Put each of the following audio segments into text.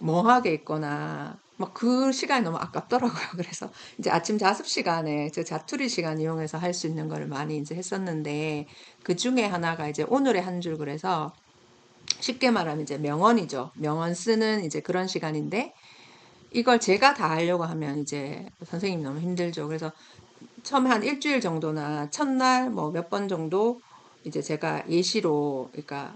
멍하게 있거나 막 그 시간이 너무 아깝더라고요. 그래서 이제 아침 자습 시간에 저 자투리 시간 이용해서 할 수 있는 거를 많이 이제 했었는데 그 중에 하나가 이제 오늘의 한 줄 그래서 쉽게 말하면 이제 명언이죠. 명언 쓰는 이제 그런 시간인데 이걸 제가 다 하려고 하면 이제 선생님이 너무 힘들죠. 그래서 처음에 한 일주일 정도나 첫날 뭐 몇 번 정도 이제 제가 예시로 그러니까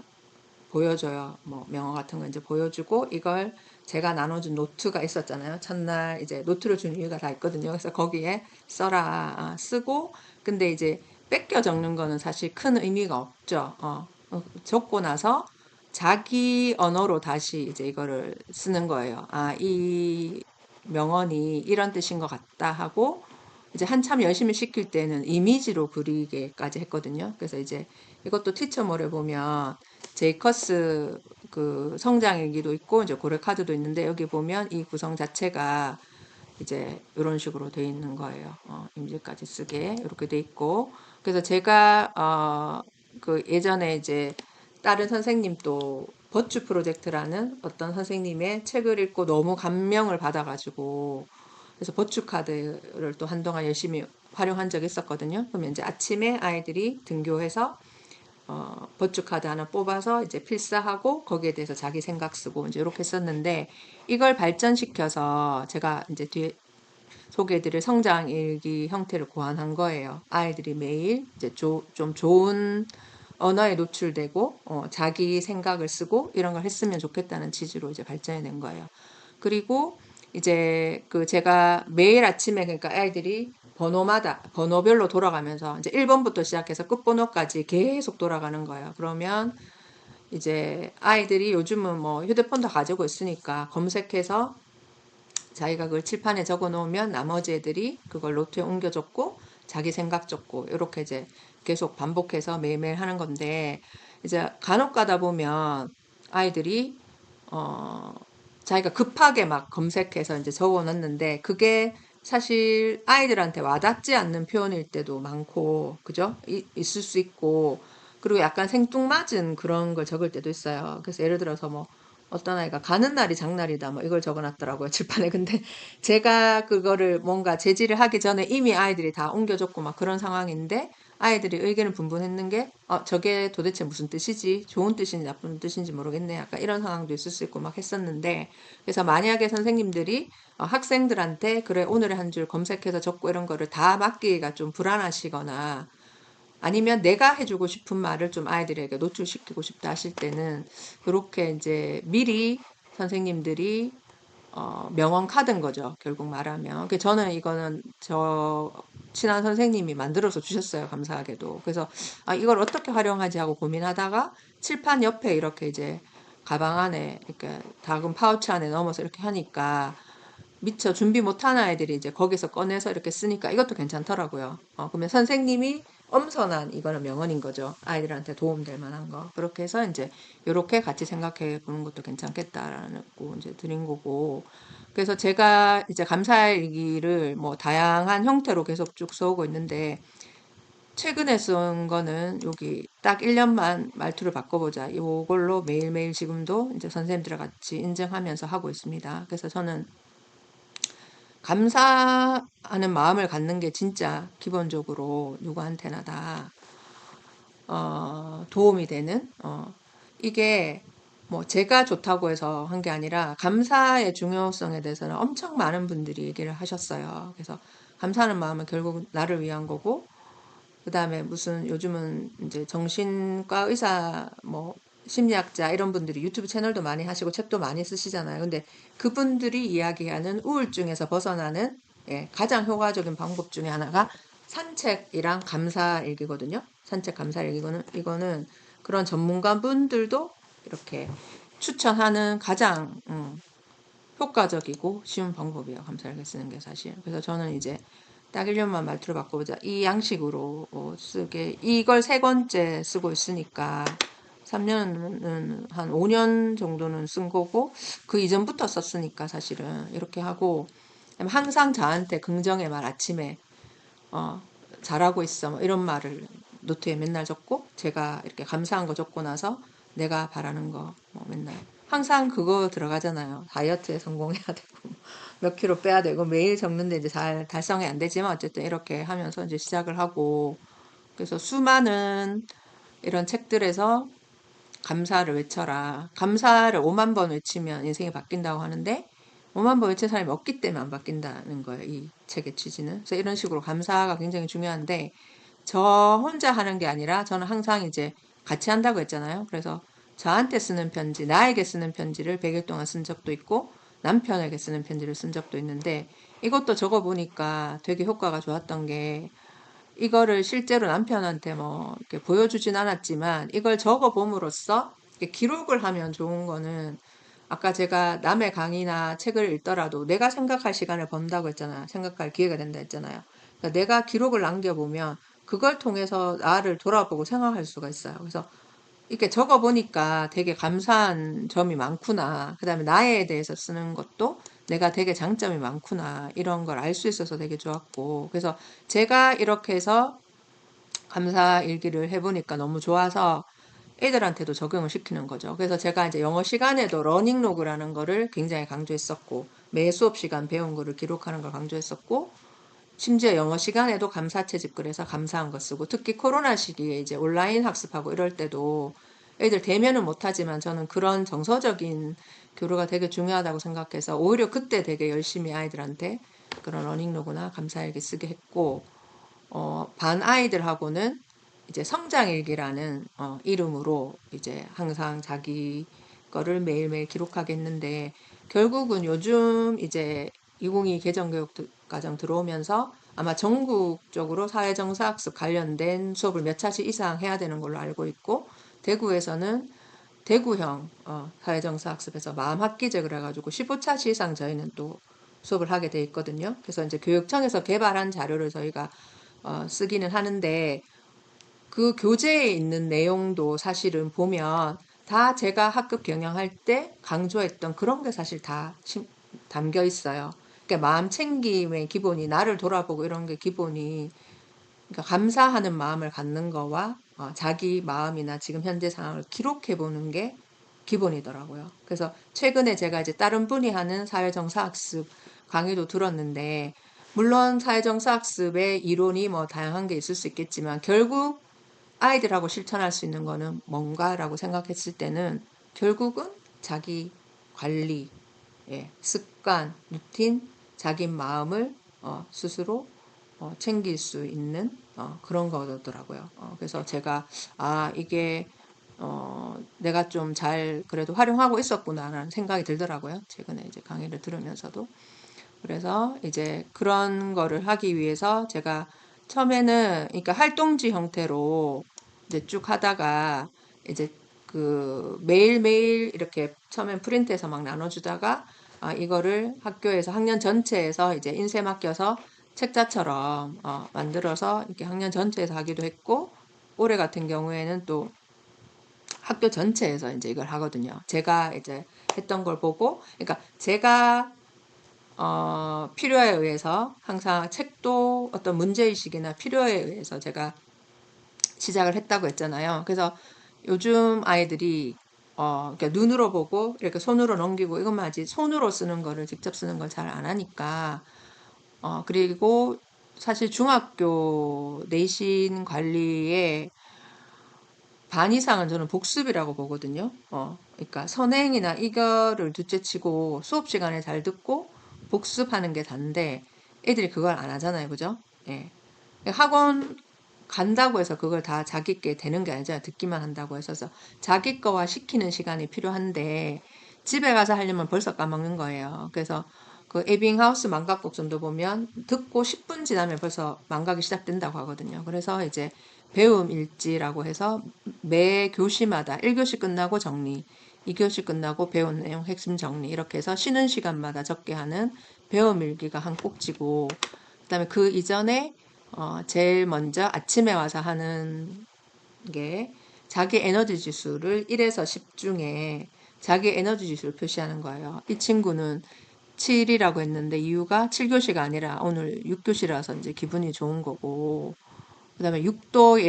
보여줘요. 뭐 명언 같은 거 이제 보여주고 이걸 제가 나눠준 노트가 있었잖아요. 첫날 이제 노트를 준 이유가 다 있거든요. 그래서 거기에 써라 쓰고 근데 이제 뺏겨 적는 거는 사실 큰 의미가 없죠. 적고 나서 자기 언어로 다시 이제 이거를 쓰는 거예요. 이 명언이 이런 뜻인 것 같다 하고 이제 한참 열심히 시킬 때는 이미지로 그리게까지 했거든요. 그래서 이제 이것도 티처몰에 보면 제이커스 그 성장일기도 있고 이제 고래 카드도 있는데 여기 보면 이 구성 자체가 이제 이런 식으로 돼 있는 거예요. 임시까지 쓰게 이렇게 돼 있고 그래서 제가 그 예전에 이제 다른 선생님도 버추 프로젝트라는 어떤 선생님의 책을 읽고 너무 감명을 받아가지고 그래서 버추 카드를 또 한동안 열심히 활용한 적이 있었거든요. 그러면 이제 아침에 아이들이 등교해서 버추 카드 하나 뽑아서 이제 필사하고 거기에 대해서 자기 생각 쓰고 이제 이렇게 썼는데 이걸 발전시켜서 제가 이제 뒤에 소개해드릴 성장 일기 형태를 고안한 거예요. 아이들이 매일 이제 좀 좋은 언어에 노출되고 자기 생각을 쓰고 이런 걸 했으면 좋겠다는 취지로 이제 발전해낸 거예요. 그리고 이제 그 제가 매일 아침에 그러니까 아이들이 번호마다 번호별로 돌아가면서 이제 1번부터 시작해서 끝번호까지 계속 돌아가는 거예요. 그러면 이제 아이들이 요즘은 뭐 휴대폰도 가지고 있으니까 검색해서 자기가 그걸 칠판에 적어 놓으면 나머지 애들이 그걸 노트에 옮겨 적고 자기 생각 적고 이렇게 이제 계속 반복해서 매일매일 하는 건데 이제 간혹 가다 보면 아이들이 어 자기가 급하게 막 검색해서 이제 적어 놨는데 그게 사실 아이들한테 와닿지 않는 표현일 때도 많고 그죠? 있을 수 있고 그리고 약간 생뚱맞은 그런 걸 적을 때도 있어요. 그래서 예를 들어서 뭐 어떤 아이가 가는 날이 장날이다 뭐 이걸 적어놨더라고요 칠판에. 근데 제가 그거를 뭔가 제지를 하기 전에 이미 아이들이 다 옮겨줬고 막 그런 상황인데 아이들이 의견을 분분했는 게 저게 도대체 무슨 뜻이지? 좋은 뜻인지 나쁜 뜻인지 모르겠네. 약간 이런 상황도 있을 수 있고 막 했었는데 그래서 만약에 선생님들이 학생들한테 그래 오늘의 한 줄 검색해서 적고 이런 거를 다 맡기기가 좀 불안하시거나 아니면 내가 해주고 싶은 말을 좀 아이들에게 노출시키고 싶다 하실 때는 그렇게 이제 미리 선생님들이 명언 카드인 거죠. 결국 말하면. 저는 이거는 저 친한 선생님이 만들어서 주셨어요. 감사하게도. 그래서 이걸 어떻게 활용하지 하고 고민하다가 칠판 옆에 이렇게 이제 가방 안에 이렇게 작은 파우치 안에 넣어서 이렇게 하니까 미처 준비 못한 아이들이 이제 거기서 꺼내서 이렇게 쓰니까 이것도 괜찮더라고요. 그러면 선생님이 엄선한 이거는 명언인 거죠. 아이들한테 도움될 만한 거. 그렇게 해서 이제 이렇게 같이 생각해 보는 것도 괜찮겠다라는 거 이제 드린 거고. 그래서 제가 이제 감사일기를 뭐 다양한 형태로 계속 쭉 써오고 있는데 최근에 쓴 거는 여기 딱 1년만 말투를 바꿔보자. 이걸로 매일매일 지금도 이제 선생님들과 같이 인증하면서 하고 있습니다. 그래서 저는 감사하는 마음을 갖는 게 진짜 기본적으로 누구한테나 다 도움이 되는 이게 뭐 제가 좋다고 해서 한 게 아니라 감사의 중요성에 대해서는 엄청 많은 분들이 얘기를 하셨어요. 그래서 감사하는 마음은 결국 나를 위한 거고 그다음에 무슨 요즘은 이제 정신과 의사 뭐 심리학자 이런 분들이 유튜브 채널도 많이 하시고 책도 많이 쓰시잖아요. 근데 그분들이 이야기하는 우울증에서 벗어나는 가장 효과적인 방법 중에 하나가 산책이랑 감사일기거든요. 산책 감사일기는 이거는 그런 전문가분들도 이렇게 추천하는 가장 효과적이고 쉬운 방법이에요. 감사일기 쓰는 게 사실. 그래서 저는 이제 딱 1년만 말투를 바꿔보자. 이 양식으로 쓰게 이걸 세 번째 쓰고 있으니까 3년은 한 5년 정도는 쓴 거고 그 이전부터 썼으니까 사실은 이렇게 하고 항상 저한테 긍정의 말 아침에 잘하고 있어 뭐 이런 말을 노트에 맨날 적고 제가 이렇게 감사한 거 적고 나서 내가 바라는 거 뭐 맨날 항상 그거 들어가잖아요. 다이어트에 성공해야 되고 몇 킬로 빼야 되고 매일 적는데 이제 잘 달성이 안 되지만 어쨌든 이렇게 하면서 이제 시작을 하고 그래서 수많은 이런 책들에서 감사를 외쳐라. 감사를 5만 번 외치면 인생이 바뀐다고 하는데 5만 번 외친 사람이 없기 때문에 안 바뀐다는 거예요. 이 책의 취지는. 그래서 이런 식으로 감사가 굉장히 중요한데 저 혼자 하는 게 아니라 저는 항상 이제 같이 한다고 했잖아요. 그래서 저한테 쓰는 편지, 나에게 쓰는 편지를 100일 동안 쓴 적도 있고 남편에게 쓰는 편지를 쓴 적도 있는데 이것도 적어보니까 되게 효과가 좋았던 게 이거를 실제로 남편한테 뭐 이렇게 보여주진 않았지만 이걸 적어봄으로써 이렇게 기록을 하면 좋은 거는 아까 제가 남의 강의나 책을 읽더라도 내가 생각할 시간을 번다고 했잖아요. 생각할 기회가 된다 했잖아요. 그러니까 내가 기록을 남겨보면 그걸 통해서 나를 돌아보고 생각할 수가 있어요. 그래서 이렇게 적어보니까 되게 감사한 점이 많구나. 그 다음에 나에 대해서 쓰는 것도 내가 되게 장점이 많구나. 이런 걸 알 수 있어서 되게 좋았고. 그래서 제가 이렇게 해서 감사 일기를 해보니까 너무 좋아서 애들한테도 적용을 시키는 거죠. 그래서 제가 이제 영어 시간에도 러닝로그라는 거를 굉장히 강조했었고, 매 수업 시간 배운 거를 기록하는 걸 강조했었고, 심지어 영어 시간에도 감사채집 글에서 감사한 거 쓰고 특히 코로나 시기에 이제 온라인 학습하고 이럴 때도 애들 대면은 못하지만 저는 그런 정서적인 교류가 되게 중요하다고 생각해서 오히려 그때 되게 열심히 아이들한테 그런 러닝로그나 감사일기 쓰게 했고 반 아이들하고는 이제 성장일기라는 이름으로 이제 항상 자기 거를 매일매일 기록하게 했는데 결국은 요즘 이제 2022 개정교육과정 들어오면서 아마 전국적으로 사회정사학습 관련된 수업을 몇 차시 이상 해야 되는 걸로 알고 있고 대구에서는 대구형 사회정사학습에서 마음학기제 그래가지고 15차시 이상 저희는 또 수업을 하게 돼 있거든요. 그래서 이제 교육청에서 개발한 자료를 저희가 쓰기는 하는데 그 교재에 있는 내용도 사실은 보면 다 제가 학급 경영할 때 강조했던 그런 게 사실 다 담겨 있어요. 그러니까 마음 챙김의 기본이 나를 돌아보고 이런 게 기본이 그러니까 감사하는 마음을 갖는 거와 자기 마음이나 지금 현재 상황을 기록해 보는 게 기본이더라고요. 그래서 최근에 제가 이제 다른 분이 하는 사회정사학습 강의도 들었는데 물론 사회정사학습의 이론이 뭐 다양한 게 있을 수 있겠지만 결국 아이들하고 실천할 수 있는 거는 뭔가라고 생각했을 때는 결국은 자기 관리, 습관, 루틴, 자기 마음을 스스로 챙길 수 있는 그런 거더라고요. 그래서 제가 이게 내가 좀 잘 그래도 활용하고 있었구나라는 생각이 들더라고요. 최근에 이제 강의를 들으면서도. 그래서 이제 그런 거를 하기 위해서 제가 처음에는 그러니까 활동지 형태로 이제 쭉 하다가 이제 그 매일매일 이렇게 처음엔 프린트해서 막 나눠주다가 이거를 학교에서 학년 전체에서 이제 인쇄 맡겨서 책자처럼 만들어서 이렇게 학년 전체에서 하기도 했고 올해 같은 경우에는 또 학교 전체에서 이제 이걸 하거든요. 제가 이제 했던 걸 보고 그러니까 제가 필요에 의해서 항상 책도 어떤 문제의식이나 필요에 의해서 제가 시작을 했다고 했잖아요. 그래서 요즘 아이들이 그러니까 눈으로 보고 이렇게 손으로 넘기고 이것만 하지 손으로 쓰는 거를 직접 쓰는 걸 잘 안 하니까 그리고 사실 중학교 내신 관리에 반 이상은 저는 복습이라고 보거든요. 그러니까 선행이나 이거를 둘째치고 수업 시간에 잘 듣고 복습하는 게 단데 애들이 그걸 안 하잖아요, 그죠? 예. 학원 간다고 해서 그걸 다 자기 게 되는 게 아니잖아요. 듣기만 한다고 해서 자기 거와 시키는 시간이 필요한데 집에 가서 하려면 벌써 까먹는 거예요. 그래서 그 에빙하우스 망각곡선도 보면 듣고 10분 지나면 벌써 망각이 시작된다고 하거든요. 그래서 이제 배움 일지라고 해서 매 교시마다 1교시 끝나고 정리, 2교시 끝나고 배운 내용 핵심 정리 이렇게 해서 쉬는 시간마다 적게 하는 배움 일기가 한 꼭지고 그다음에 그 이전에 제일 먼저 아침에 와서 하는 게 자기 에너지 지수를 1에서 10 중에 자기 에너지 지수를 표시하는 거예요. 이 친구는 7이라고 했는데 이유가 7교시가 아니라 오늘 6교시라서 이제 기분이 좋은 거고 그다음에 6도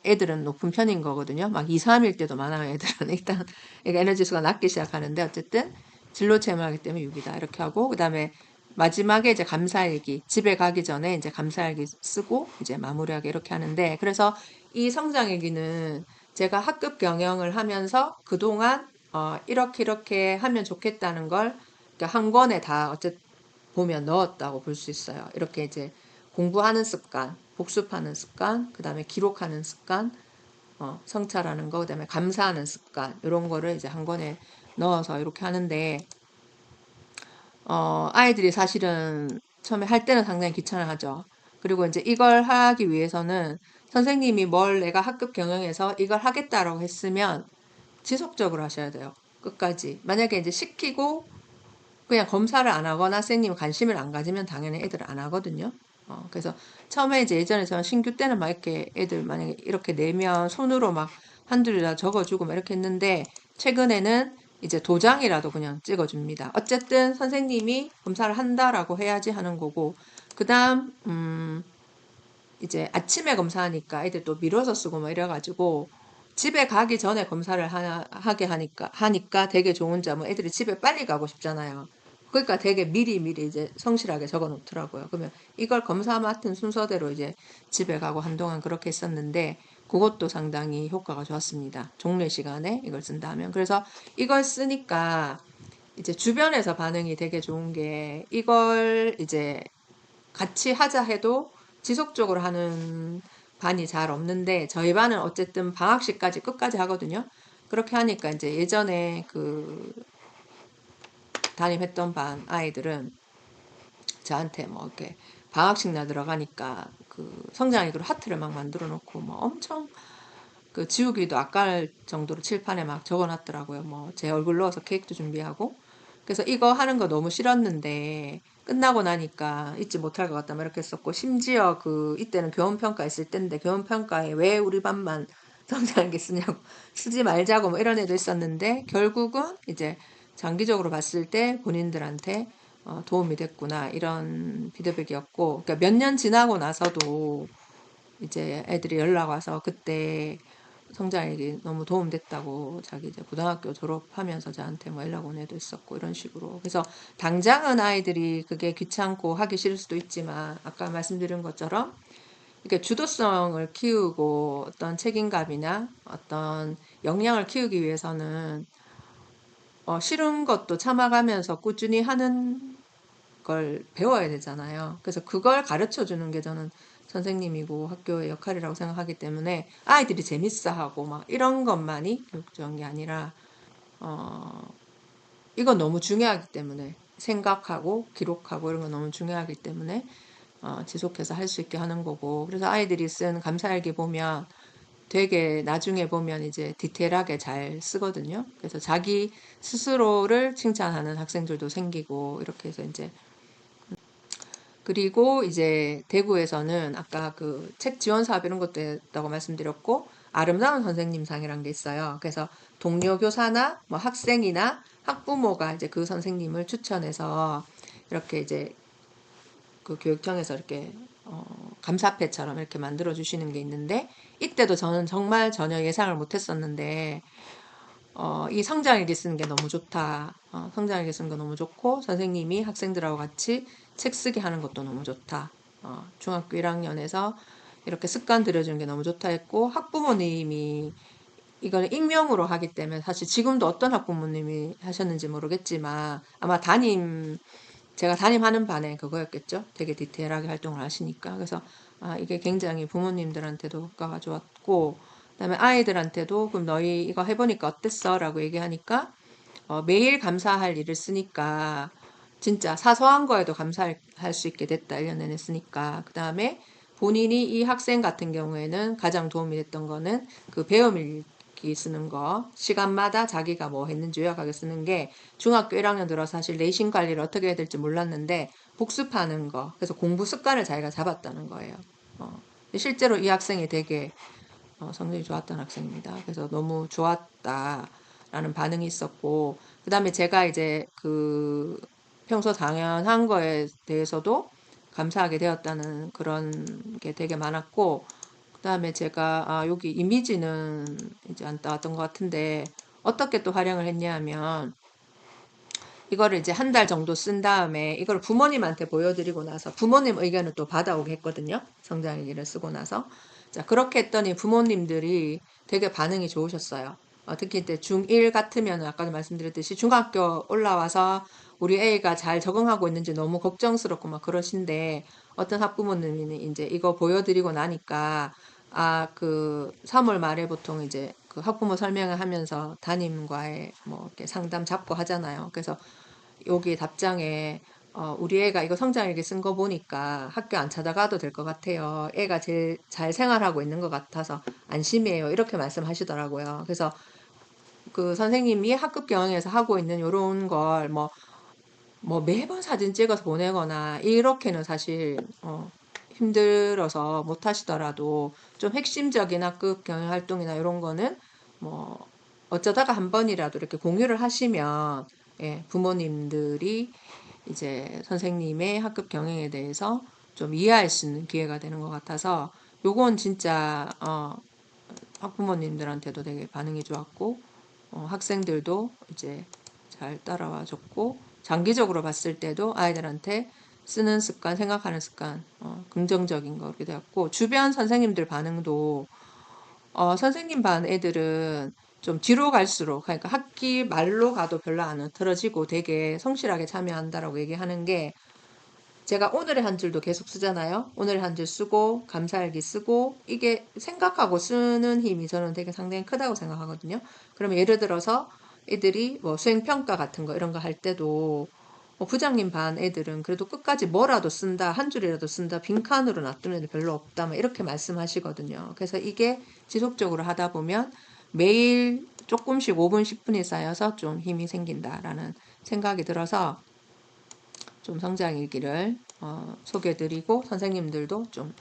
애들은 높은 편인 거거든요. 막 2, 3일 때도 많아요. 애들은 일단 그러니까 에너지수가 낮기 시작하는데 어쨌든 진로 체험을 하기 때문에 6이다 이렇게 하고 그다음에 마지막에 이제 감사일기 집에 가기 전에 이제 감사일기 쓰고 이제 마무리하게 이렇게 하는데 그래서 이 성장일기는 제가 학급 경영을 하면서 그동안 이렇게 하면 좋겠다는 걸 그러니까 한 권에 다 어쨌든 보면 넣었다고 볼 수 있어요. 이렇게 이제 공부하는 습관, 복습하는 습관, 그 다음에 기록하는 습관, 성찰하는 거, 그 다음에 감사하는 습관, 이런 거를 이제 한 권에 넣어서 이렇게 하는데, 아이들이 사실은 처음에 할 때는 상당히 귀찮아하죠. 그리고 이제 이걸 하기 위해서는 선생님이 뭘 내가 학급 경영에서 이걸 하겠다라고 했으면 지속적으로 하셔야 돼요. 끝까지. 만약에 이제 시키고 그냥 검사를 안 하거나 선생님이 관심을 안 가지면 당연히 애들 안 하거든요. 그래서 처음에 이제 예전에 저는 신규 때는 막 이렇게 애들 만약에 이렇게 내면 손으로 막 한둘이라 적어주고 막 이렇게 했는데 최근에는 이제 도장이라도 그냥 찍어줍니다. 어쨌든 선생님이 검사를 한다라고 해야지 하는 거고 그 다음 이제 아침에 검사하니까 애들 또 미뤄서 쓰고 막 이래가지고 집에 가기 전에 검사를 하게 하니까 되게 좋은 점은 애들이 집에 빨리 가고 싶잖아요. 그러니까 되게 미리 이제 성실하게 적어 놓더라고요. 그러면 이걸 검사 맡은 순서대로 이제 집에 가고 한동안 그렇게 했었는데 그것도 상당히 효과가 좋았습니다. 종례 시간에 이걸 쓴다면. 그래서 이걸 쓰니까 이제 주변에서 반응이 되게 좋은 게 이걸 이제 같이 하자 해도 지속적으로 하는 반이 잘 없는데 저희 반은 어쨌든 방학식까지 끝까지 하거든요. 그렇게 하니까 이제 예전에 그 담임했던 반 아이들은 저한테 뭐 이렇게 방학식 날 들어가니까 그 성장이그로 하트를 막 만들어 놓고 뭐 엄청 그 지우기도 아까울 정도로 칠판에 막 적어 놨더라고요. 뭐 제 얼굴 넣어서 케이크도 준비하고. 그래서 이거 하는 거 너무 싫었는데 끝나고 나니까 잊지 못할 것 같다 막 이렇게 했었고 심지어 그 이때는 교원평가 있을 때인데 교원평가에 왜 우리 반만 성장하게 쓰냐고 쓰지 말자고 뭐 이런 애도 있었는데 결국은 이제 장기적으로 봤을 때 본인들한테 도움이 됐구나 이런 피드백이었고 그러니까 몇 년 지나고 나서도 이제 애들이 연락 와서 그때 성장에게 너무 도움됐다고 자기 이제 고등학교 졸업하면서 저한테 뭐 연락 온 애도 있었고 이런 식으로 그래서 당장은 아이들이 그게 귀찮고 하기 싫을 수도 있지만 아까 말씀드린 것처럼 이렇게 주도성을 키우고 어떤 책임감이나 어떤 역량을 키우기 위해서는 싫은 것도 참아가면서 꾸준히 하는 걸 배워야 되잖아요. 그래서 그걸 가르쳐 주는 게 저는 선생님이고 학교의 역할이라고 생각하기 때문에 아이들이 재밌어하고 막 이런 것만이 교육적인 게 아니라 이건 너무 중요하기 때문에 생각하고 기록하고 이런 거 너무 중요하기 때문에 지속해서 할 수 있게 하는 거고 그래서 아이들이 쓴 감사일기 보면 되게 나중에 보면 이제 디테일하게 잘 쓰거든요. 그래서 자기 스스로를 칭찬하는 학생들도 생기고 이렇게 해서 이제 그리고 이제 대구에서는 아까 그 책 지원 사업 이런 것도 했다고 말씀드렸고 아름다운 선생님상이란 게 있어요. 그래서 동료 교사나 뭐 학생이나 학부모가 이제 그 선생님을 추천해서 이렇게 이제 그 교육청에서 이렇게 감사패처럼 이렇게 만들어 주시는 게 있는데 이때도 저는 정말 전혀 예상을 못 했었는데 이 성장일기 쓰는 게 너무 좋다. 성장일기 쓰는 거 너무 좋고 선생님이 학생들하고 같이 책 쓰게 하는 것도 너무 좋다. 중학교 1학년에서 이렇게 습관 들여주는 게 너무 좋다 했고 학부모님이 이거는 익명으로 하기 때문에 사실 지금도 어떤 학부모님이 하셨는지 모르겠지만 아마 제가 담임하는 반에 그거였겠죠. 되게 디테일하게 활동을 하시니까. 그래서 이게 굉장히 부모님들한테도 효과가 좋았고 그다음에 아이들한테도 그럼 너희 이거 해보니까 어땠어? 라고 얘기하니까 매일 감사할 일을 쓰니까 진짜 사소한 거에도 감사할 수 있게 됐다. 1년 내내 쓰니까. 그 다음에 본인이 이 학생 같은 경우에는 가장 도움이 됐던 거는 그 배움일기 쓰는 거. 시간마다 자기가 뭐 했는지 요약하게 쓰는 게 중학교 1학년 들어서 사실 내신 관리를 어떻게 해야 될지 몰랐는데 복습하는 거. 그래서 공부 습관을 자기가 잡았다는 거예요. 실제로 이 학생이 되게 성적이 좋았던 학생입니다. 그래서 너무 좋았다라는 반응이 있었고, 그 다음에 제가 이제 그 평소 당연한 거에 대해서도 감사하게 되었다는 그런 게 되게 많았고, 그다음에 제가 여기 이미지는 이제 안 따왔던 것 같은데 어떻게 또 활용을 했냐 하면 이거를 이제 한 달 정도 쓴 다음에 이걸 부모님한테 보여드리고 나서 부모님 의견을 또 받아오게 했거든요. 성장일기를 쓰고 나서. 자, 그렇게 했더니 부모님들이 되게 반응이 좋으셨어요. 특히 이제 중1 같으면 아까도 말씀드렸듯이 중학교 올라와서 우리 애가 잘 적응하고 있는지 너무 걱정스럽고 막 그러신데 어떤 학부모님이 이제 이거 보여드리고 나니까 그 3월 말에 보통 이제 그 학부모 설명을 하면서 담임과의 뭐 이렇게 상담 잡고 하잖아요. 그래서 여기 답장에 우리 애가 이거 성장일기 쓴 거 보니까 학교 안 찾아가도 될 것 같아요. 애가 제일 잘 생활하고 있는 것 같아서 안심이에요. 이렇게 말씀하시더라고요. 그래서 그 선생님이 학급 경영에서 하고 있는 이런 걸 뭐 매번 사진 찍어서 보내거나 이렇게는 사실 힘들어서 못 하시더라도 좀 핵심적인 학급 경영 활동이나 이런 거는 뭐 어쩌다가 한 번이라도 이렇게 공유를 하시면 예, 부모님들이 이제 선생님의 학급 경영에 대해서 좀 이해할 수 있는 기회가 되는 것 같아서 요건 진짜 학부모님들한테도 되게 반응이 좋았고 학생들도 이제 잘 따라와 줬고 장기적으로 봤을 때도 아이들한테 쓰는 습관, 생각하는 습관 긍정적인 거 그렇게 되었고 주변 선생님들 반응도 선생님 반 애들은 좀 뒤로 갈수록 그러니까 학기 말로 가도 별로 안 흐트러지고 되게 성실하게 참여한다라고 얘기하는 게 제가 오늘의 한 줄도 계속 쓰잖아요. 오늘의 한 줄 쓰고 감사일기 쓰고 이게 생각하고 쓰는 힘이 저는 되게 상당히 크다고 생각하거든요. 그러면 예를 들어서 애들이 뭐 수행평가 같은 거 이런 거 할 때도 뭐 부장님 반 애들은 그래도 끝까지 뭐라도 쓴다, 한 줄이라도 쓴다, 빈칸으로 놔두는 애들 별로 없다, 막 이렇게 말씀하시거든요. 그래서 이게 지속적으로 하다 보면 매일 조금씩 5분, 10분이 쌓여서 좀 힘이 생긴다라는 생각이 들어서 좀 성장일기를 소개해드리고 선생님들도 좀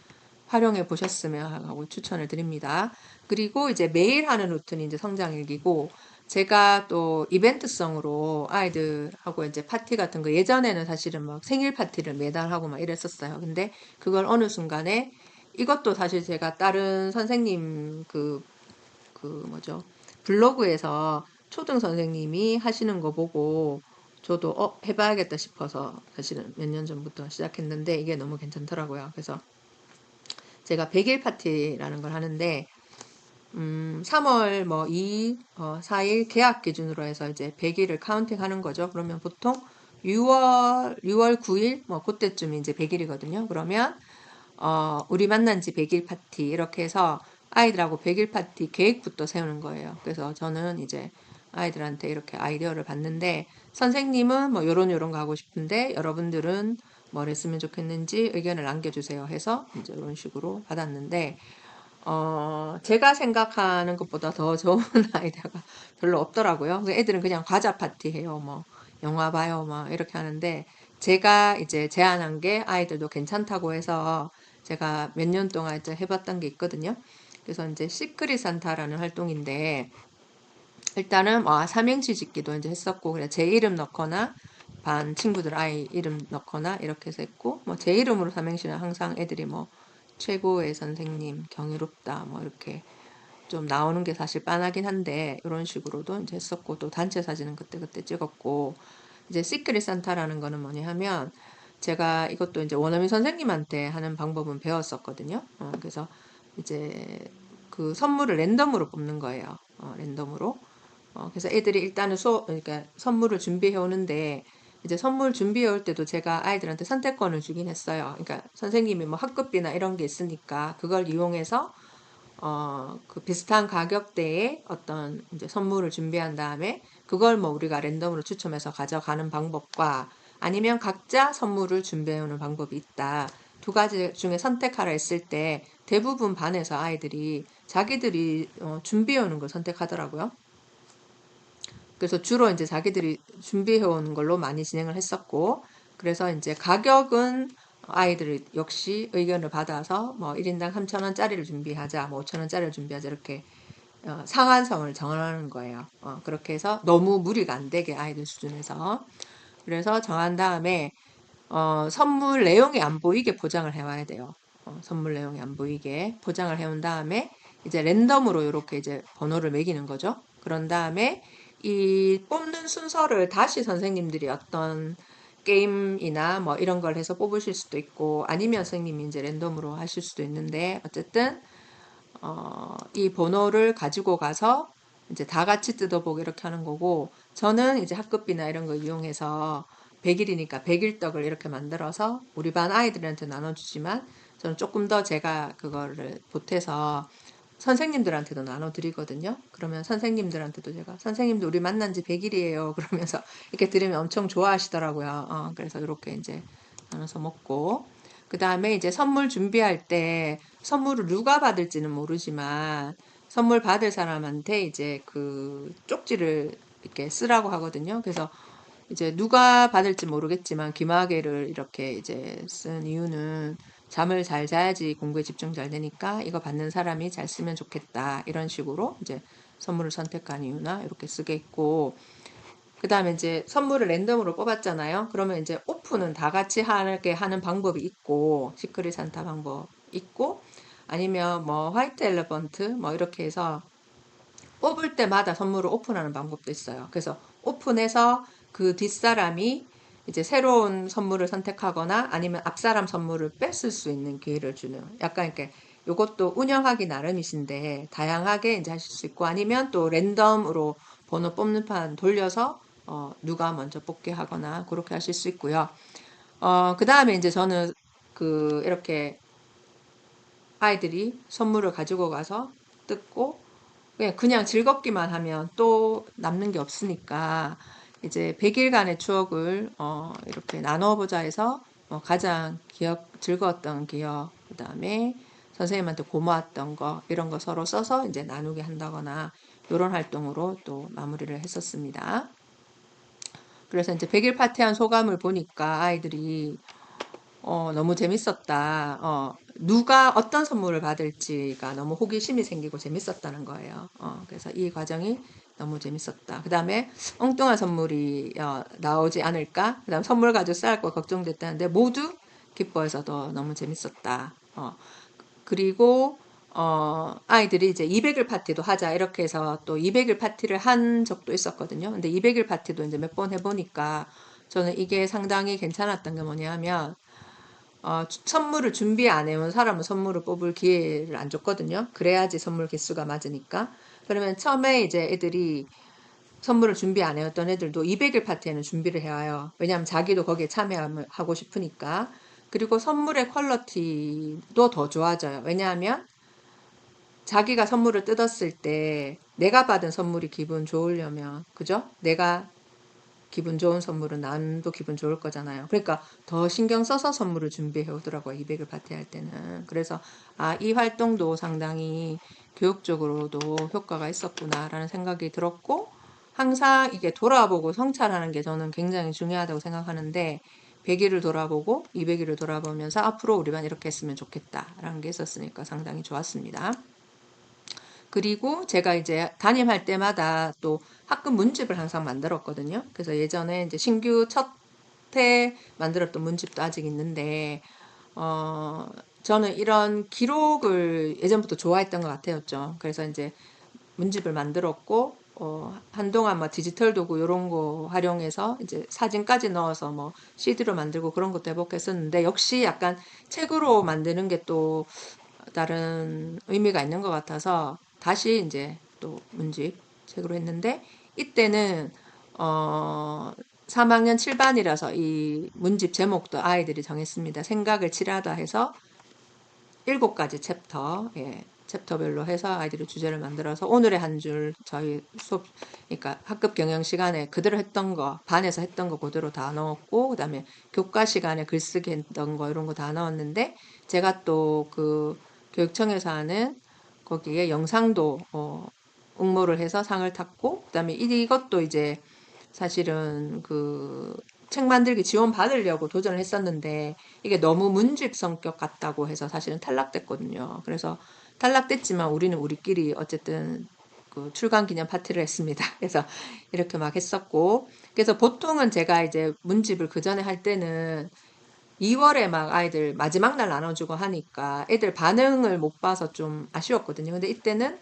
활용해 보셨으면 하고 추천을 드립니다. 그리고 이제 매일 하는 루틴이 이제 성장일기고 제가 또 이벤트성으로 아이들하고 이제 파티 같은 거 예전에는 사실은 막 생일 파티를 매달 하고 막 이랬었어요. 근데 그걸 어느 순간에 이것도 사실 제가 다른 선생님 뭐죠? 블로그에서 초등 선생님이 하시는 거 보고 저도 해봐야겠다 싶어서 사실은 몇 년 전부터 시작했는데 이게 너무 괜찮더라고요. 그래서 제가 100일 파티라는 걸 하는데 3월 뭐 2, 4일 계약 기준으로 해서 이제 100일을 카운팅 하는 거죠. 그러면 보통 6월 9일 뭐 그때쯤이 이제 100일이거든요. 그러면 우리 만난 지 100일 파티 이렇게 해서 아이들하고 100일 파티 계획부터 세우는 거예요. 그래서 저는 이제 아이들한테 이렇게 아이디어를 받는데 선생님은 뭐 요런 거 하고 싶은데 여러분들은 뭘 했으면 좋겠는지 의견을 남겨주세요 해서 이제 이런 식으로 받았는데 제가 생각하는 것보다 더 좋은 아이디어가 별로 없더라고요. 애들은 그냥 과자 파티 해요. 뭐 영화 봐요. 막 이렇게 하는데 제가 이제 제안한 게 아이들도 괜찮다고 해서 제가 몇 년 동안 이제 해봤던 게 있거든요. 그래서 이제 시크릿 산타라는 활동인데 일단은 삼행시 짓기도 이제 했었고 그래 제 이름 넣거나 반 친구들 아이 이름 넣거나 이렇게 해서 했고 뭐 제 이름으로 삼행시는 항상 애들이 뭐 최고의 선생님 경이롭다 뭐 이렇게 좀 나오는 게 사실 빤하긴 한데 이런 식으로도 이제 했었고 또 단체 사진은 그때 찍었고 이제 시크릿 산타라는 거는 뭐냐 하면 제가 이것도 이제 원어민 선생님한테 하는 방법은 배웠었거든요. 그래서 이제 그 선물을 랜덤으로 뽑는 거예요. 랜덤으로. 그래서 애들이 일단은 그러니까 선물을 준비해 오는데 이제 선물 준비해 올 때도 제가 아이들한테 선택권을 주긴 했어요. 그러니까 선생님이 뭐 학급비나 이런 게 있으니까 그걸 이용해서 그 비슷한 가격대의 어떤 이제 선물을 준비한 다음에 그걸 뭐 우리가 랜덤으로 추첨해서 가져가는 방법과 아니면 각자 선물을 준비해 오는 방법이 있다. 두 가지 중에 선택하라 했을 때 대부분 반에서 아이들이 자기들이 준비해 오는 걸 선택하더라고요. 그래서 주로 이제 자기들이 준비해 온 걸로 많이 진행을 했었고, 그래서 이제 가격은 아이들 역시 의견을 받아서 뭐 1인당 3,000원짜리를 준비하자, 뭐 5,000원짜리를 준비하자, 이렇게 상한선을 정하는 거예요. 그렇게 해서 너무 무리가 안 되게 아이들 수준에서. 그래서 정한 다음에 선물 내용이 안 보이게 포장을 해와야 돼요. 선물 내용이 안 보이게 포장을 해온 다음에 이제 랜덤으로 이렇게 이제 번호를 매기는 거죠. 그런 다음에 이 뽑는 순서를 다시 선생님들이 어떤 게임이나 뭐 이런 걸 해서 뽑으실 수도 있고 아니면 선생님이 이제 랜덤으로 하실 수도 있는데 어쨌든 이 번호를 가지고 가서 이제 다 같이 뜯어보고 이렇게 하는 거고 저는 이제 학급비나 이런 거 이용해서 100일이니까 100일떡을 이렇게 만들어서 우리 반 아이들한테 나눠주지만 저는 조금 더 제가 그거를 보태서 선생님들한테도 나눠드리거든요. 그러면 선생님들한테도 제가 선생님도 우리 만난 지 100일이에요. 그러면서 이렇게 들으면 엄청 좋아하시더라고요. 그래서 이렇게 이제 나눠서 먹고 그 다음에 이제 선물 준비할 때 선물을 누가 받을지는 모르지만 선물 받을 사람한테 이제 그 쪽지를 이렇게 쓰라고 하거든요. 그래서 이제 누가 받을지 모르겠지만 귀마개를 이렇게 이제 쓴 이유는 잠을 잘 자야지 공부에 집중 잘 되니까 이거 받는 사람이 잘 쓰면 좋겠다. 이런 식으로 이제 선물을 선택한 이유나 이렇게 쓰겠고 그 다음에 이제 선물을 랜덤으로 뽑았잖아요. 그러면 이제 오픈은 다 같이 하게 하는 방법이 있고, 시크릿 산타 방법 있고, 아니면 뭐 화이트 엘레펀트 뭐 이렇게 해서 뽑을 때마다 선물을 오픈하는 방법도 있어요. 그래서 오픈해서 그 뒷사람이 이제 새로운 선물을 선택하거나 아니면 앞사람 선물을 뺏을 수 있는 기회를 주는 약간 이렇게 요것도 운영하기 나름이신데 다양하게 이제 하실 수 있고 아니면 또 랜덤으로 번호 뽑는 판 돌려서 누가 먼저 뽑게 하거나 그렇게 하실 수 있고요. 그 다음에 이제 저는 그 이렇게 아이들이 선물을 가지고 가서 뜯고 그냥 즐겁기만 하면 또 남는 게 없으니까 이제 100일간의 추억을 이렇게 나눠보자 해서 가장 즐거웠던 기억, 그 다음에 선생님한테 고마웠던 거 이런 거 서로 써서 이제 나누게 한다거나 이런 활동으로 또 마무리를 했었습니다. 그래서 이제 100일 파티한 소감을 보니까 아이들이 너무 재밌었다. 누가 어떤 선물을 받을지가 너무 호기심이 생기고 재밌었다는 거예요. 그래서 이 과정이 너무 재밌었다. 그 다음에 엉뚱한 선물이 나오지 않을까? 그 다음 선물 가지고 싸울 거 걱정됐다는데 모두 기뻐해서 더 너무 재밌었다. 그리고 아이들이 이제 200일 파티도 하자 이렇게 해서 또 200일 파티를 한 적도 있었거든요. 근데 200일 파티도 이제 몇 번 해보니까 저는 이게 상당히 괜찮았던 게 뭐냐면 선물을 준비 안 해온 사람은 선물을 뽑을 기회를 안 줬거든요. 그래야지 선물 개수가 맞으니까. 그러면 처음에 이제 애들이 선물을 준비 안 해왔던 애들도 200일 파티에는 준비를 해와요. 왜냐하면 자기도 거기에 참여하고 싶으니까. 그리고 선물의 퀄리티도 더 좋아져요. 왜냐하면 자기가 선물을 뜯었을 때 내가 받은 선물이 기분 좋으려면, 그죠? 내가 기분 좋은 선물은 남도 기분 좋을 거잖아요. 그러니까 더 신경 써서 선물을 준비해 오더라고요. 200일 파티 할 때는. 그래서 이 활동도 상당히 교육적으로도 효과가 있었구나라는 생각이 들었고 항상 이게 돌아보고 성찰하는 게 저는 굉장히 중요하다고 생각하는데 100일을 돌아보고 200일을 돌아보면서 앞으로 우리 반 이렇게 했으면 좋겠다라는 게 있었으니까 상당히 좋았습니다. 그리고 제가 이제 담임할 때마다 또 학급 문집을 항상 만들었거든요. 그래서 예전에 이제 신규 첫 해 만들었던 문집도 아직 있는데, 저는 이런 기록을 예전부터 좋아했던 것 같아요. 그래서 이제 문집을 만들었고, 한동안 뭐 디지털 도구 이런 거 활용해서 이제 사진까지 넣어서 뭐 CD로 만들고 그런 것도 해보겠었는데, 역시 약간 책으로 만드는 게 또 다른 의미가 있는 것 같아서 다시 이제 또 문집 책으로 했는데 이때는 3학년 7반이라서 이 문집 제목도 아이들이 정했습니다. 생각을 칠하다 해서 7가지 챕터, 챕터별로 해서 아이들이 주제를 만들어서 오늘의 한 줄 저희 수업, 그러니까 학급 경영 시간에 그대로 했던 거, 반에서 했던 거 그대로 다 넣었고, 그 다음에 교과 시간에 글쓰기 했던 거 이런 거 다 넣었는데, 제가 또 그 교육청에서 하는 거기에 영상도 응모를 해서 상을 탔고, 그 다음에 이것도 이제 사실은 그 책 만들기 지원 받으려고 도전을 했었는데 이게 너무 문집 성격 같다고 해서 사실은 탈락됐거든요. 그래서 탈락됐지만 우리는 우리끼리 어쨌든 그 출간 기념 파티를 했습니다. 그래서 이렇게 막 했었고 그래서 보통은 제가 이제 문집을 그 전에 할 때는 2월에 막 아이들 마지막 날 나눠주고 하니까 애들 반응을 못 봐서 좀 아쉬웠거든요. 근데 이때는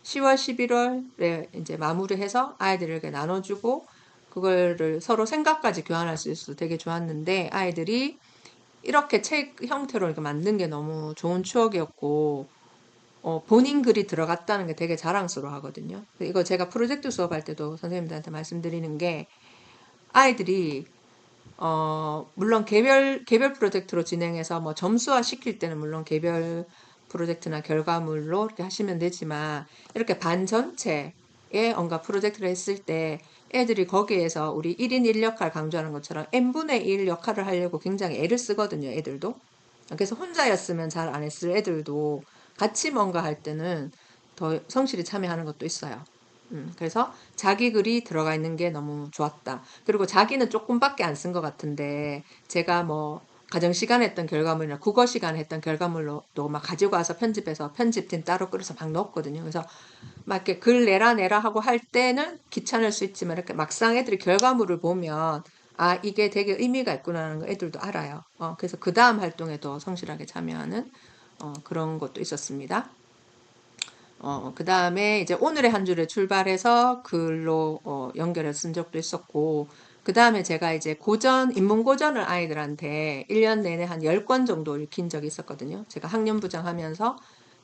10월, 11월에 이제 마무리해서 아이들에게 나눠주고 그거를 서로 생각까지 교환할 수 있어서 되게 좋았는데 아이들이 이렇게 책 형태로 이렇게 만든 게 너무 좋은 추억이었고 본인 글이 들어갔다는 게 되게 자랑스러워 하거든요. 이거 제가 프로젝트 수업할 때도 선생님들한테 말씀드리는 게 아이들이 물론 개별 프로젝트로 진행해서 뭐 점수화 시킬 때는 물론 개별 프로젝트나 결과물로 이렇게 하시면 되지만 이렇게 반 전체에 뭔가 프로젝트를 했을 때 애들이 거기에서 우리 1인 1역할 강조하는 것처럼 n분의 1 역할을 하려고 굉장히 애를 쓰거든요, 애들도. 그래서 혼자였으면 잘 안 했을 애들도 같이 뭔가 할 때는 더 성실히 참여하는 것도 있어요. 그래서 자기 글이 들어가 있는 게 너무 좋았다. 그리고 자기는 조금밖에 안 쓴 것 같은데 제가 뭐 가정 시간에 했던 결과물이나 국어 시간에 했던 결과물로 또 막 가지고 와서 편집해서 편집팀 따로 끌어서 막 넣었거든요. 그래서 막 이렇게 글 내라 하고 할 때는 귀찮을 수 있지만 이렇게 막상 애들이 결과물을 보면 아, 이게 되게 의미가 있구나라는 거 애들도 알아요. 그래서 그 다음 활동에 더 성실하게 참여하는 그런 것도 있었습니다. 그 다음에 이제 오늘의 한 주를 출발해서 글로 연결해서 쓴 적도 있었고, 그 다음에 제가 이제 인문 고전을 아이들한테 1년 내내 한 10권 정도 읽힌 적이 있었거든요. 제가 학년부장 하면서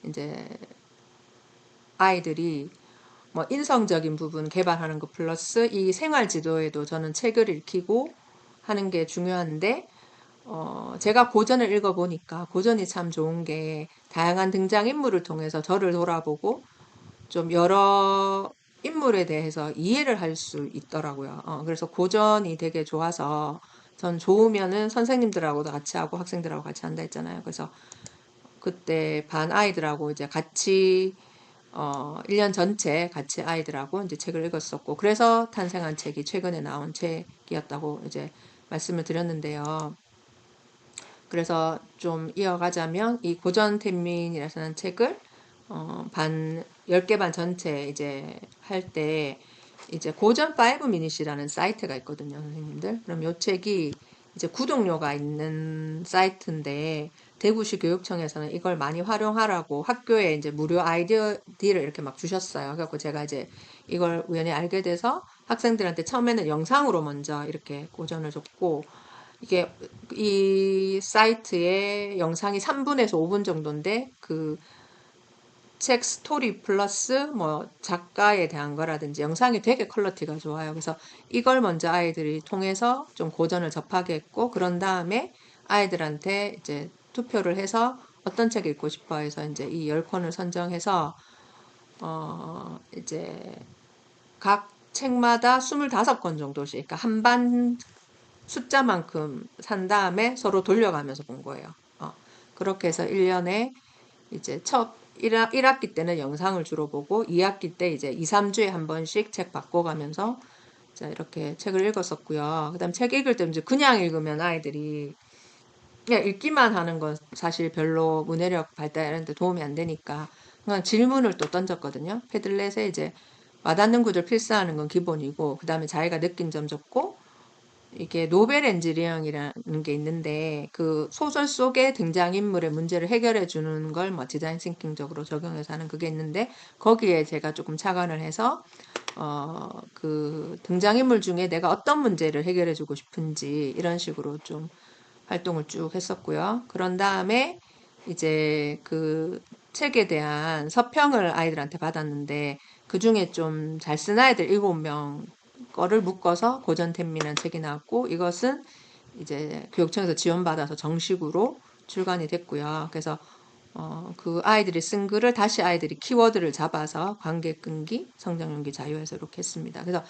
이제 아이들이 뭐 인성적인 부분 개발하는 것 플러스 이 생활 지도에도 저는 책을 읽히고 하는 게 중요한데, 제가 고전을 읽어보니까 고전이 참 좋은 게 다양한 등장인물을 통해서 저를 돌아보고 좀 여러 인물에 대해서 이해를 할 수 있더라고요. 그래서 고전이 되게 좋아서 전 좋으면은 선생님들하고도 같이 하고 학생들하고 같이 한다 했잖아요. 그래서 그때 반 아이들하고 이제 같이 1년 전체 같이 아이들하고 이제 책을 읽었었고 그래서 탄생한 책이 최근에 나온 책이었다고 이제 말씀을 드렸는데요. 그래서 좀 이어가자면 이 고전택민이라는 책을 반 10개 반 전체 이제 할 때 이제 고전 5 미닛이라는 사이트가 있거든요, 선생님들. 그럼 요 책이 이제 구독료가 있는 사이트인데 대구시 교육청에서는 이걸 많이 활용하라고 학교에 이제 무료 아이디어를 이렇게 막 주셨어요. 그래갖고 제가 이제 이걸 우연히 알게 돼서 학생들한테 처음에는 영상으로 먼저 이렇게 고전을 줬고 이게 이 사이트에 영상이 3분에서 5분 정도인데 그 책 스토리 플러스 뭐 작가에 대한 거라든지 영상이 되게 퀄리티가 좋아요. 그래서 이걸 먼저 아이들이 통해서 좀 고전을 접하게 했고 그런 다음에 아이들한테 이제 투표를 해서 어떤 책 읽고 싶어 해서 이제 이 10권을 선정해서 이제 각 책마다 25권 정도씩 그러니까 한 반 숫자만큼 산 다음에 서로 돌려가면서 본 거예요. 그렇게 해서 1년에 이제 첫 1학기 때는 영상을 주로 보고 2학기 때 이제 2, 3주에 한 번씩 책 바꿔가면서 이렇게 책을 읽었었고요. 그다음 책 읽을 때 이제 그냥 읽으면 아이들이 그냥 읽기만 하는 건 사실 별로 문해력 발달하는데 도움이 안 되니까 그냥 질문을 또 던졌거든요. 패들렛에 이제 와닿는 구절 필사하는 건 기본이고 그다음에 자기가 느낀 점 적고 이게 노벨 엔지니어링이라는 게 있는데 그 소설 속의 등장인물의 문제를 해결해 주는 걸 뭐 디자인 싱킹적으로 적용해서 하는 그게 있는데 거기에 제가 조금 착안을 해서 그 등장인물 중에 내가 어떤 문제를 해결해 주고 싶은지 이런 식으로 좀 활동을 쭉 했었고요. 그런 다음에 이제 그 책에 대한 서평을 아이들한테 받았는데 그 중에 좀 잘 쓴 아이들 7명 거를 묶어서 고전택민이라는 책이 나왔고 이것은 이제 교육청에서 지원받아서 정식으로 출간이 됐고요. 그래서 그 아이들이 쓴 글을 다시 아이들이 키워드를 잡아서 관계 끈기, 성장 용기, 자유해서 이렇게 했습니다. 그래서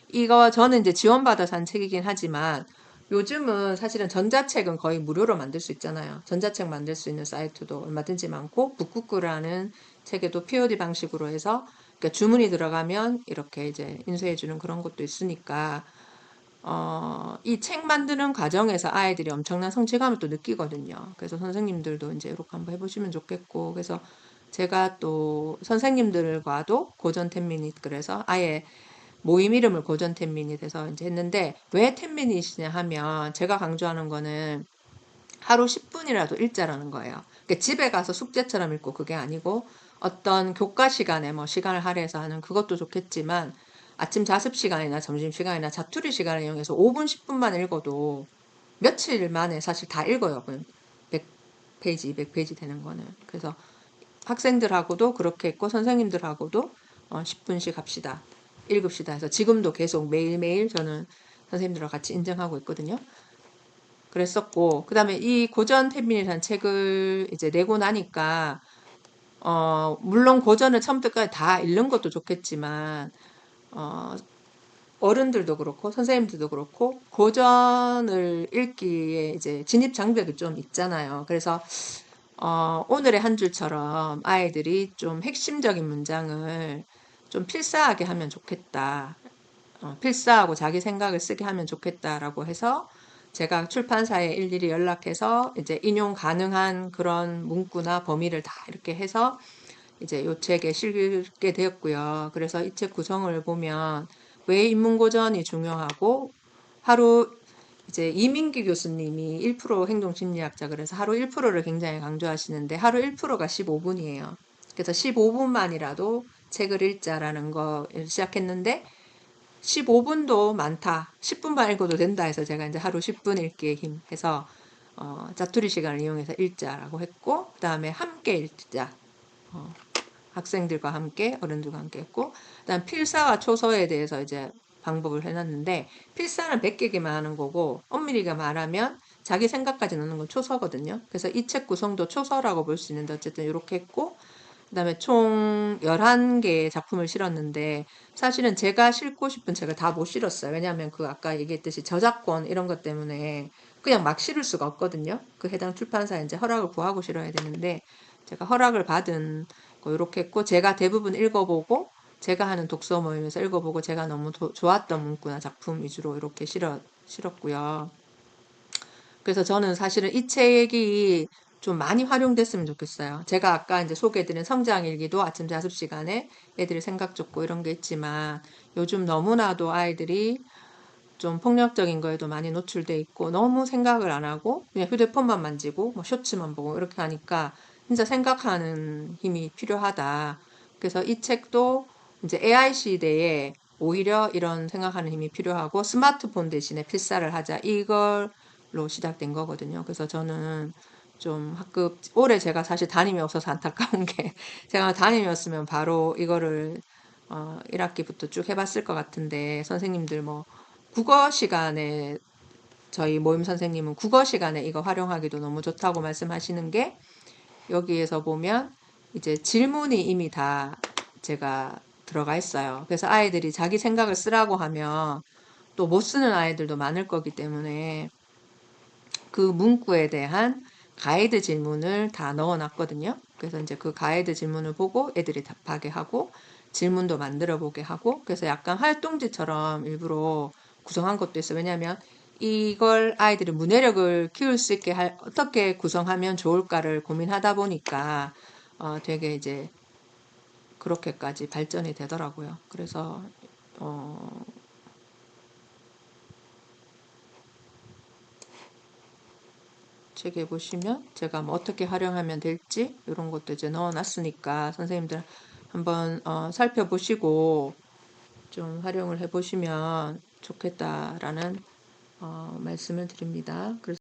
이거 저는 이제 지원받아서 한 책이긴 하지만 요즘은 사실은 전자책은 거의 무료로 만들 수 있잖아요. 전자책 만들 수 있는 사이트도 얼마든지 많고 북쿠크라는 책에도 POD 방식으로 해서 그러니까 주문이 들어가면 이렇게 이제 인쇄해 주는 그런 것도 있으니까 이 책 만드는 과정에서 아이들이 엄청난 성취감을 또 느끼거든요. 그래서 선생님들도 이제 이렇게 한번 해보시면 좋겠고, 그래서 제가 또 선생님들과도 고전 10미닛 그래서 아예 모임 이름을 고전 10미닛 해서 이제 했는데 왜 10미닛이냐 하면 제가 강조하는 거는 하루 10분이라도 읽자라는 거예요. 그러니까 집에 가서 숙제처럼 읽고 그게 아니고 어떤 교과 시간에 뭐 시간을 할애해서 하는 그것도 좋겠지만 아침 자습 시간이나 점심 시간이나 자투리 시간을 이용해서 5분, 10분만 읽어도 며칠 만에 사실 다 읽어요. 100페이지, 200페이지 되는 거는. 그래서 학생들하고도 그렇게 했고 선생님들하고도 10분씩 합시다. 읽읍시다 해서 지금도 계속 매일매일 저는 선생님들과 같이 인정하고 있거든요. 그랬었고 그다음에 이 고전 태민이라는 책을 이제 내고 나니까 물론 고전을 처음부터까지 다 읽는 것도 좋겠지만 어, 어른들도 그렇고 선생님들도 그렇고 고전을 읽기에 이제 진입 장벽이 좀 있잖아요. 그래서 오늘의 한 줄처럼 아이들이 좀 핵심적인 문장을 좀 필사하게 하면 좋겠다. 필사하고 자기 생각을 쓰게 하면 좋겠다라고 해서 제가 출판사에 일일이 연락해서 이제 인용 가능한 그런 문구나 범위를 다 이렇게 해서 이제 요 책에 실게 되었고요. 그래서 이 책 구성을 보면 왜 인문고전이 중요하고 하루 이제 이민기 교수님이 1% 행동심리학자 그래서 하루 1%를 굉장히 강조하시는데 하루 1%가 15분이에요. 그래서 15분만이라도 책을 읽자라는 거를 시작했는데 15분도 많다. 10분만 읽어도 된다 해서 제가 이제 하루 10분 읽기에 힘 해서 자투리 시간을 이용해서 읽자라고 했고 그다음에 함께 읽자. 어, 학생들과 함께 어른들과 함께 했고 그다음 필사와 초서에 대해서 이제 방법을 해놨는데 필사는 베끼기만 하는 거고 엄밀히가 말하면 자기 생각까지 넣는 건 초서거든요. 그래서 이 책 구성도 초서라고 볼 수 있는데 어쨌든 이렇게 했고 그다음에 총 11개의 작품을 실었는데 사실은 제가 실고 싶은 책을 다 못 실었어요. 왜냐하면 그 아까 얘기했듯이 저작권 이런 것 때문에 그냥 막 실을 수가 없거든요. 그 해당 출판사에 이제 허락을 구하고 실어야 되는데 제가 허락을 받은 거 이렇게 했고 제가 대부분 읽어보고 제가 하는 독서 모임에서 읽어보고 제가 너무 좋았던 문구나 작품 위주로 이렇게 실었고요. 그래서 저는 사실은 이 책이 좀 많이 활용됐으면 좋겠어요. 제가 아까 이제 소개해드린 성장일기도 아침 자습 시간에 애들이 생각 좁고 이런 게 있지만 요즘 너무나도 아이들이 좀 폭력적인 거에도 많이 노출돼 있고 너무 생각을 안 하고 그냥 휴대폰만 만지고 뭐 쇼츠만 보고 이렇게 하니까 진짜 생각하는 힘이 필요하다. 그래서 이 책도 이제 AI 시대에 오히려 이런 생각하는 힘이 필요하고 스마트폰 대신에 필사를 하자 이걸로 시작된 거거든요. 그래서 저는 좀 학급 올해 제가 사실 담임이 없어서 안타까운 게 제가 담임이었으면 바로 이거를 1학기부터 쭉 해봤을 것 같은데 선생님들 뭐 국어 시간에 저희 모임 선생님은 국어 시간에 이거 활용하기도 너무 좋다고 말씀하시는 게 여기에서 보면 이제 질문이 이미 다 제가 들어가 있어요. 그래서 아이들이 자기 생각을 쓰라고 하면 또 못 쓰는 아이들도 많을 거기 때문에 그 문구에 대한 가이드 질문을 다 넣어 놨거든요. 그래서 이제 그 가이드 질문을 보고 애들이 답하게 하고 질문도 만들어 보게 하고 그래서 약간 활동지처럼 일부러 구성한 것도 있어요. 왜냐하면 이걸 아이들이 문해력을 키울 수 있게 어떻게 구성하면 좋을까를 고민하다 보니까 되게 이제 그렇게까지 발전이 되더라고요. 그래서 어, 책에 보시면 제가 뭐 어떻게 활용하면 될지 이런 것도 이제 넣어놨으니까 선생님들 한번 살펴보시고 좀 활용을 해보시면 좋겠다라는 말씀을 드립니다. 그래서